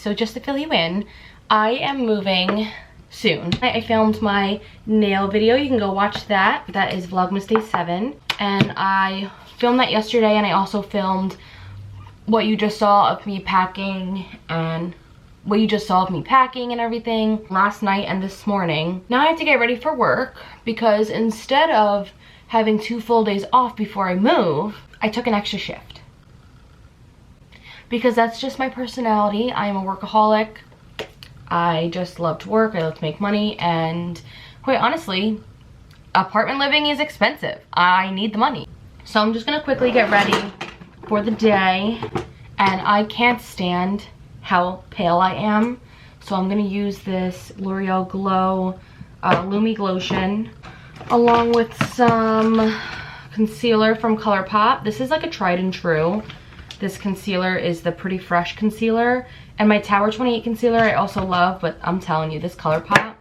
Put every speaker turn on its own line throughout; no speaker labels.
So just to fill you in, I am moving soon. I filmed my nail video. You can go watch that. That is Vlogmas Day 7. And I filmed that yesterday, and I also filmed what you just saw of me packing and everything last night and this morning. Now I have to get ready for work because instead of having 2 full days off before I move, I took an extra shift. Because that's just my personality. I am a workaholic. I just love to work, I love to make money, and quite honestly, apartment living is expensive. I need the money. So I'm just gonna quickly get ready for the day, and I can't stand how pale I am. So I'm gonna use this L'Oreal Glow Lumi Glotion along with some concealer from ColourPop. This is like a tried and true. This concealer is the Pretty Fresh concealer, and my Tower 28 concealer I also love, but I'm telling you, this ColourPop,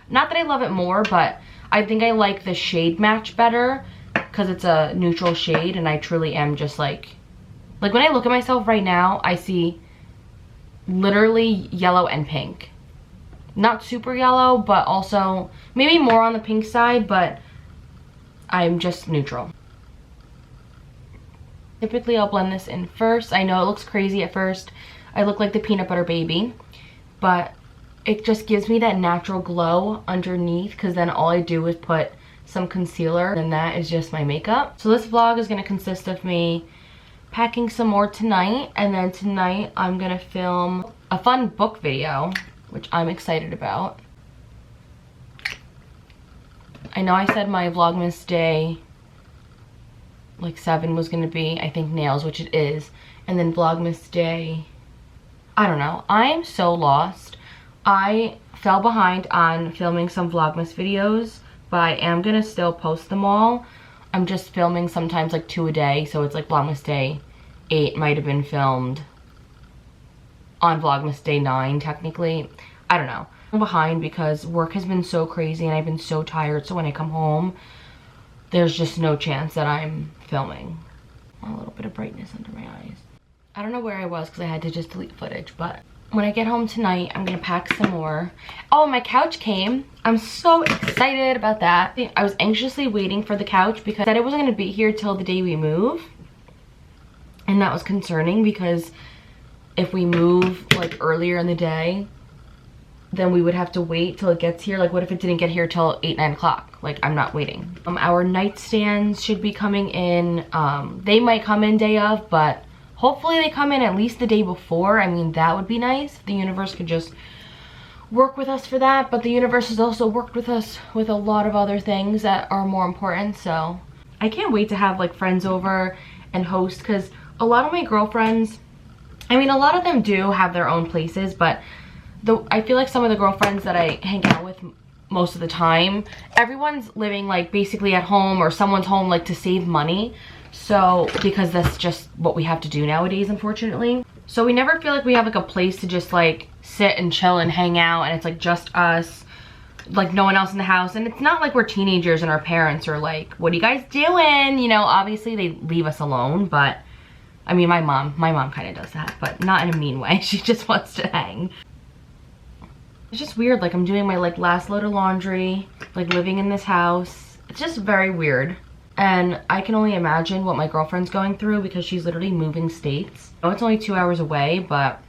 not that I love it more, but I think I like the shade match better because it's a neutral shade, and I truly am just like when I look at myself right now, I see literally yellow and pink. Not super yellow, but also maybe more on the pink side, but I'm just neutral. Typically I'll blend this in first. I know it looks crazy at first. I look like the peanut butter baby, but it just gives me that natural glow underneath, because then all I do is put some concealer and that is just my makeup. So this vlog is going to consist of me packing some more tonight, and then tonight I'm going to film a fun book video, which I'm excited about. I know I said my Vlogmas Day like 7 was gonna be, I think, nails, which it is, and then Vlogmas Day, I don't know. I am so lost. I fell behind on filming some Vlogmas videos, but I am gonna still post them all. I'm just filming sometimes like 2 a day, so it's like Vlogmas Day 8 might have been filmed on Vlogmas Day 9 technically. I don't know. I'm behind because work has been so crazy and I've been so tired, so when I come home, there's just no chance that I'm filming. A little bit of brightness under my eyes. I don't know where I was because I had to just delete footage, but when I get home tonight, I'm gonna pack some more. Oh, my couch came. I'm so excited about that. I was anxiously waiting for the couch because I said it wasn't gonna be here till the day we move. And that was concerning because if we move like earlier in the day, then we would have to wait till it gets here. Like, what if it didn't get here till 8, 9 o'clock? Like, I'm not waiting. Our nightstands should be coming in. They might come in day of, but hopefully they come in at least the day before. I mean, that would be nice. The universe could just work with us for that, but the universe has also worked with us with a lot of other things that are more important. So I can't wait to have like friends over and host, because a lot of my girlfriends, I mean, a lot of them do have their own places, but I feel like some of the girlfriends that I hang out with most of the time, everyone's living like basically at home, or someone's home like to save money. So, because that's just what we have to do nowadays, unfortunately. So we never feel like we have like a place to just like sit and chill and hang out, and it's like just us, like no one else in the house. And it's not like we're teenagers and our parents are like, what are you guys doing? You know, obviously they leave us alone, but I mean, my mom kind of does that, but not in a mean way. She just wants to hang. It's just weird, like I'm doing my like last load of laundry, like living in this house. It's just very weird. And I can only imagine what my girlfriend's going through because she's literally moving states. I know it's only 2 hours away, but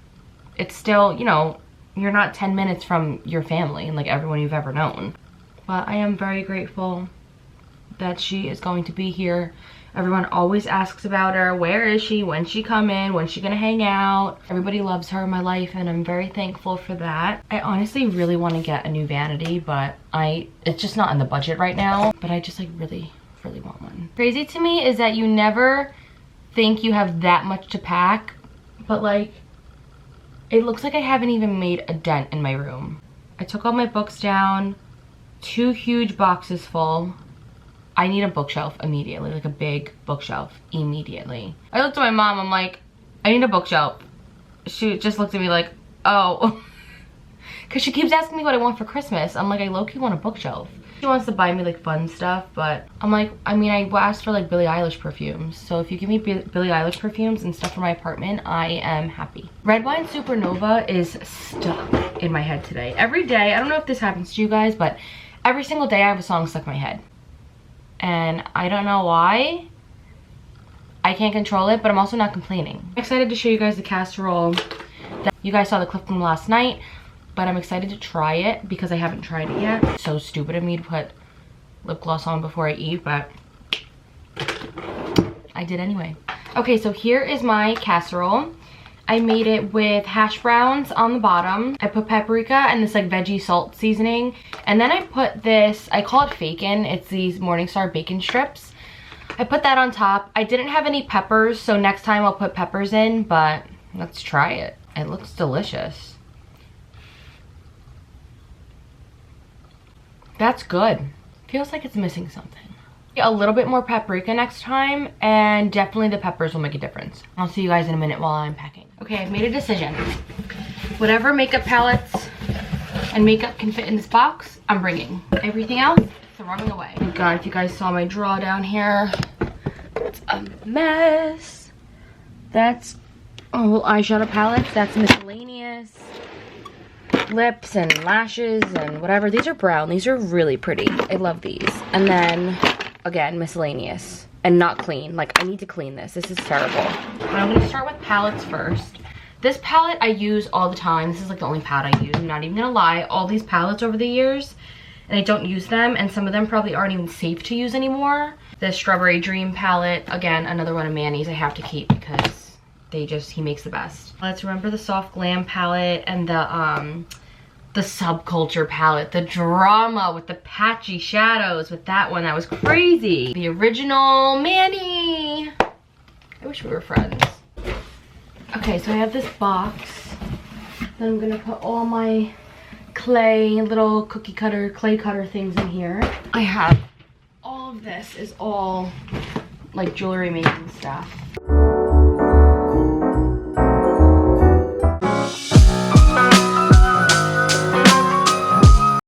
it's still, you know, you're not 10 minutes from your family and like everyone you've ever known. But I am very grateful that she is going to be here. Everyone always asks about her. Where is she? When's she coming? When's she gonna hang out? Everybody loves her in my life, and I'm very thankful for that. I honestly really want to get a new vanity, but it's just not in the budget right now. But I just like really want one. Crazy to me is that you never think you have that much to pack, but like it looks like I haven't even made a dent in my room. I took all my books down, 2 huge boxes full. I need a bookshelf immediately, like a big bookshelf immediately. I looked at my mom, I'm like, I need a bookshelf. She just looked at me like, oh. Because she keeps asking me what I want for Christmas. I'm like, I low-key want a bookshelf. She wants to buy me like fun stuff, but I'm like, I mean, I asked for like Billie Eilish perfumes. So if you give me Billie Eilish perfumes and stuff for my apartment, I am happy. Red Wine Supernova is stuck in my head today. Every day, I don't know if this happens to you guys, but every single day I have a song stuck in my head. And I don't know why. I can't control it, but I'm also not complaining. I'm excited to show you guys the casserole. You guys saw the clip from last night, but I'm excited to try it because I haven't tried it yet. So stupid of me to put lip gloss on before I eat, but I did anyway. Okay, so here is my casserole. I made it with hash browns on the bottom. I put paprika and this like veggie salt seasoning. And then I put this, I call it bacon. It's these Morningstar bacon strips. I put that on top. I didn't have any peppers, so next time I'll put peppers in, but let's try it. It looks delicious. That's good. Feels like it's missing something. A little bit more paprika next time, and definitely the peppers will make a difference. I'll see you guys in a minute while I'm packing. Okay, I've made a decision. Whatever makeup palettes and makeup can fit in this box, I'm bringing. Everything else, throwing away. Oh God, if you guys saw my drawer down here, it's a mess. That's little eyeshadow palettes. That's miscellaneous. Lips and lashes and whatever. These are brown. These are really pretty. I love these. And then, again, miscellaneous. And not clean. Like, I need to clean this. This is terrible. But I'm going to start with palettes first. This palette I use all the time. This is like the only palette I use. I'm not even going to lie. All these palettes over the years, and I don't use them. And some of them probably aren't even safe to use anymore. The Strawberry Dream palette. Again, another one of Manny's I have to keep because he makes the best. Let's remember the Soft Glam palette and the Subculture palette, the Drama with the patchy shadows with that one. That was crazy. The original Manny. I wish we were friends. Okay, so I have this box. Then I'm gonna put all my little cookie cutter, clay cutter things in here. I have all of this is all like jewelry making stuff.